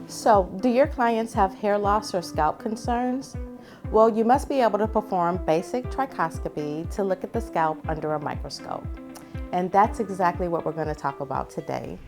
So, do your clients have hair loss or scalp concerns? Well, you must be able to perform basic trichoscopy to look at the scalp under a microscope. And that's exactly what we're going to talk about today.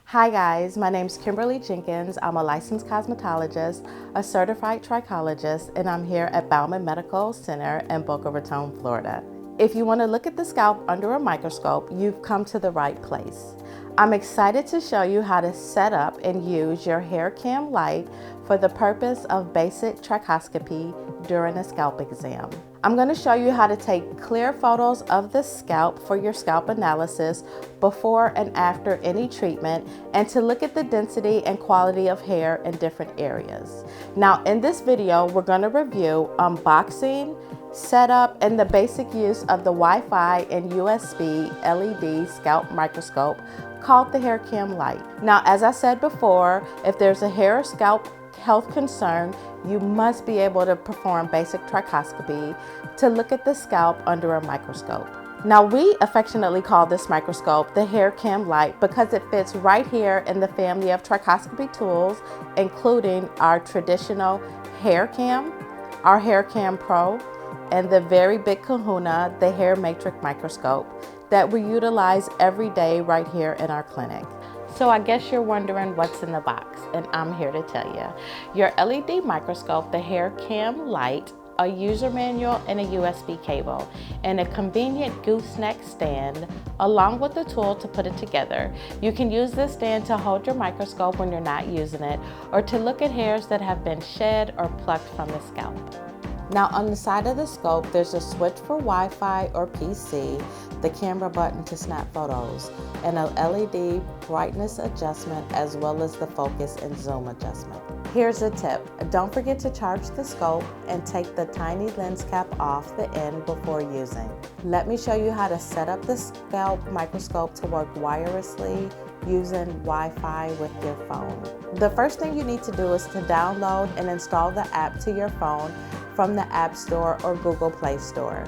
Hi guys, my name is Kimberly Jenkins. I'm a licensed cosmetologist, a certified trichologist, and I'm here at Bauman Medical Center in Boca Raton, Florida. If you want to look at the scalp under a microscope, you've come to the right place. I'm excited to show you how to set up and use your hair cam light for the purpose of basic trichoscopy during a scalp exam. I'm going to show you how to take clear photos of the scalp for your scalp analysis before and after any treatment, and to look at the density and quality of hair in different areas. Now in this video, we're going to review unboxing, setup, and the basic use of the Wi-Fi and USB LED scalp microscope called the hair cam light. Now, as I said before, if there's a hair or scalp health concern, you must be able to perform basic trichoscopy to look at the scalp under a microscope. Now, we affectionately call this microscope the hair cam light because it fits right here in the family of trichoscopy tools, including our traditional hair cam, our hair cam pro, and the very big kahuna, the hair matrix microscope that we utilize every day right here in our clinic. So I guess you're wondering what's in the box, and I'm here to tell you. Your LED microscope, the hair cam light, a user manual, and a USB cable, and a convenient gooseneck stand, along with the tool to put it together. You can use this stand to hold your microscope when you're not using it, or to look at hairs that have been shed or plucked from the scalp. Now on the side of the scope, there's a switch for Wi-Fi or PC, the camera button to snap photos, and a LED brightness adjustment, as well as the focus and zoom adjustment. Here's a tip. Don't forget to charge the scope and take the tiny lens cap off the end before using. Let me show you how to set up the scalp microscope to work wirelessly using Wi-Fi with your phone. The first thing you need to do is to download and install the app to your phone from the App Store or Google Play Store.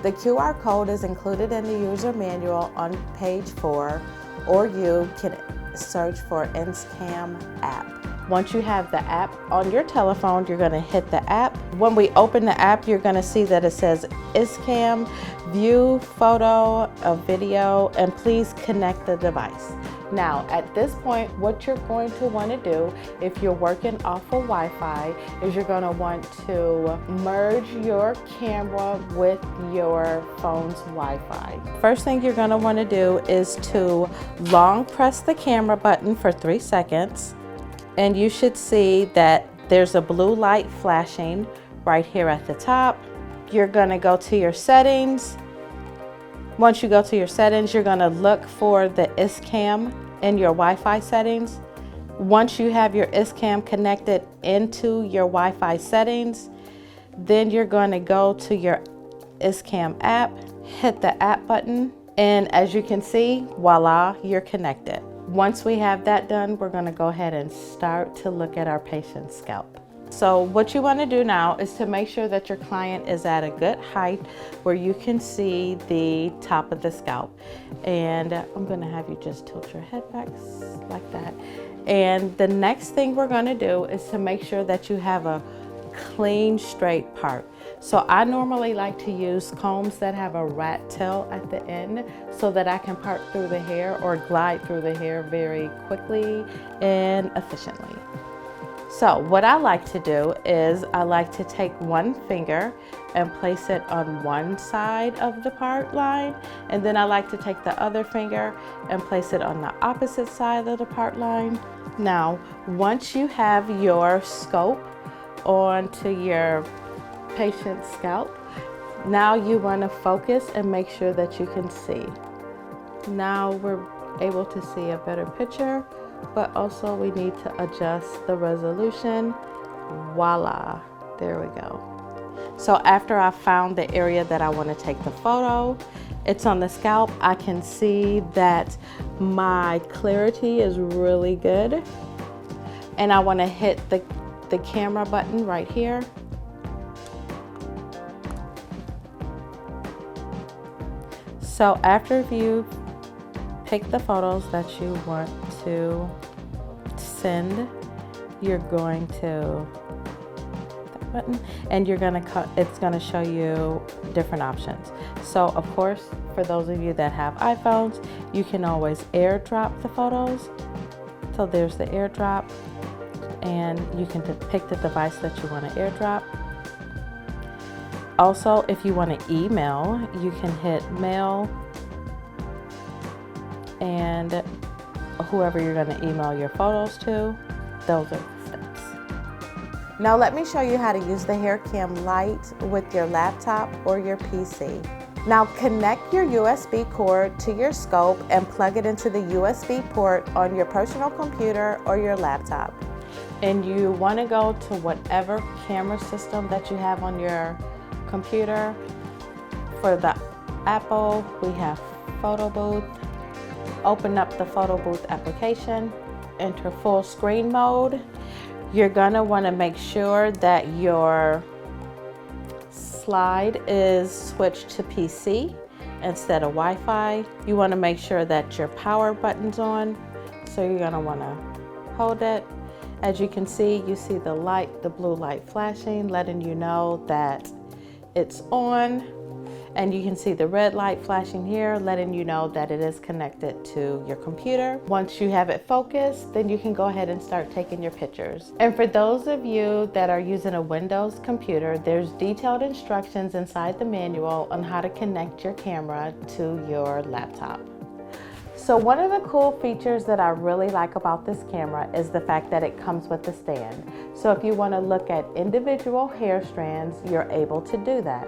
The QR code is included in the user manual on page 4, or you can search for ISCAM app. Once you have the app on your telephone, you're going to hit the app. When we open the app, you're going to see that it says ISCAM, view photo, a video, and please connect the device. Now, at this point, what you're going to want to do, if you're working off of Wi-Fi, is you're going to want to merge your camera with your phone's Wi-Fi. First thing you're going to want to do is to long press the camera button for 3 seconds, and you should see that there's a blue light flashing right here at the top. You're going to go to your settings. Once you go to your settings, you're going to look for the ISCAM in your Wi-Fi settings. Once you have your ISCAM connected into your Wi-Fi settings, then you're going to go to your ISCAM app, hit the app button, and as you can see, voila, you're connected. Once we have that done, we're going to go ahead and start to look at our patient's scalp. So what you want to do now is to make sure that your client is at a good height where you can see the top of the scalp. And I'm going to have you just tilt your head back like that. And the next thing we're going to do is to make sure that you have a clean, straight part. So I normally like to use combs that have a rat tail at the end so that I can part through the hair or glide through the hair very quickly and efficiently. So what I like to do is I like to take one finger and place it on one side of the part line, and then I like to take the other finger and place it on the opposite side of the part line. Now, once you have your scope onto your patient's scalp, now you want to focus and make sure that you can see. Now we're able to see a better picture, but also we need to adjust the resolution. Voila, there we go. So after I found the area that I want to take the photo, it's on the scalp. I can see that my clarity is really good, and I want to hit the camera button right here. So after you pick the photos that you want to send, you're going to that button, and you're gonna it's gonna show you different options. So of course, for those of you that have iPhones, you can always airdrop the photos. So there's the airdrop, and you can pick the device that you want to airdrop. Also, if you want to email, you can hit mail, and whoever you're going to email your photos to, those are the steps. Now let me show you how to use the HairCam Lite with your laptop or your PC. Now connect your USB cord to your scope and plug it into the USB port on your personal computer or your laptop. And you want to go to whatever camera system that you have on your computer. For the Apple, we have Photo Booth. Open up the Photo Booth application, enter full screen mode. You're gonna want to make sure that your slide is switched to PC instead of Wi-Fi. You want to make sure that your power button's on, so you're gonna want to hold it. As you can see, you see the light, the blue light flashing, letting you know that it's on. And you can see the red light flashing here, letting you know that it is connected to your computer. Once you have it focused, then you can go ahead and start taking your pictures. And for those of you that are using a Windows computer, there's detailed instructions inside the manual on how to connect your camera to your laptop. So one of the cool features that I really like about this camera is the fact that it comes with a stand. So if you want to look at individual hair strands, you're able to do that.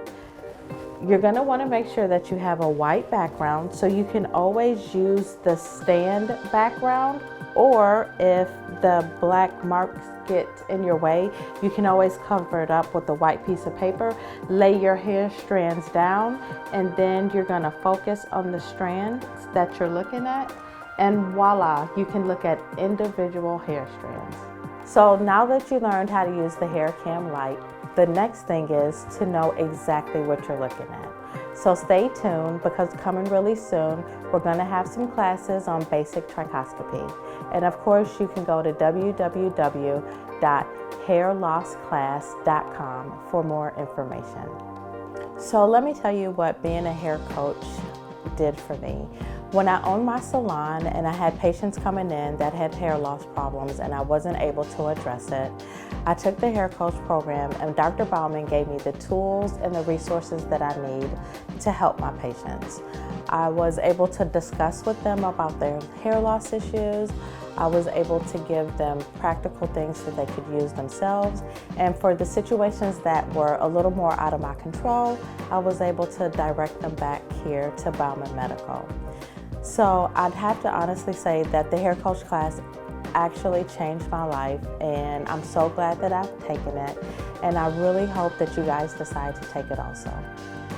You're going to want to make sure that you have a white background, so you can always use the stand background, or if the black marks get in your way, you can always cover it up with a white piece of paper, lay your hair strands down, and then you're going to focus on the strands that you're looking at, and voila, you can look at individual hair strands. So now that you learned how to use the HairCam Lite, the next thing is to know exactly what you're looking at. So stay tuned, because coming really soon, we're going to have some classes on basic trichoscopy. And of course, you can go to www.hairlossclass.com for more information. So let me tell you what being a hair coach did for me. When I owned my salon and I had patients coming in that had hair loss problems and I wasn't able to address it, I took the hair coach program, and Dr. Bauman gave me the tools and the resources that I need to help my patients. I was able to discuss with them about their hair loss issues. I was able to give them practical things that they could use themselves. And for the situations that were a little more out of my control, I was able to direct them back here to Bauman Medical. So I'd have to honestly say that the hair coach class actually changed my life, and I'm so glad that I've taken it, and I really hope that you guys decide to take it also.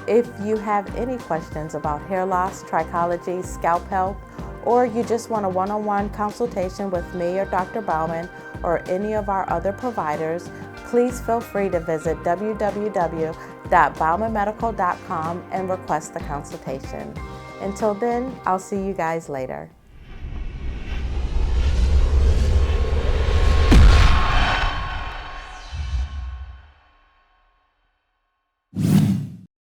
If you have any questions about hair loss, trichology, scalp health, or you just want a one-on-one consultation with me or Dr. Bauman or any of our other providers, please feel free to visit www.baumanmedical.com and request a consultation. Until then, I'll see you guys later.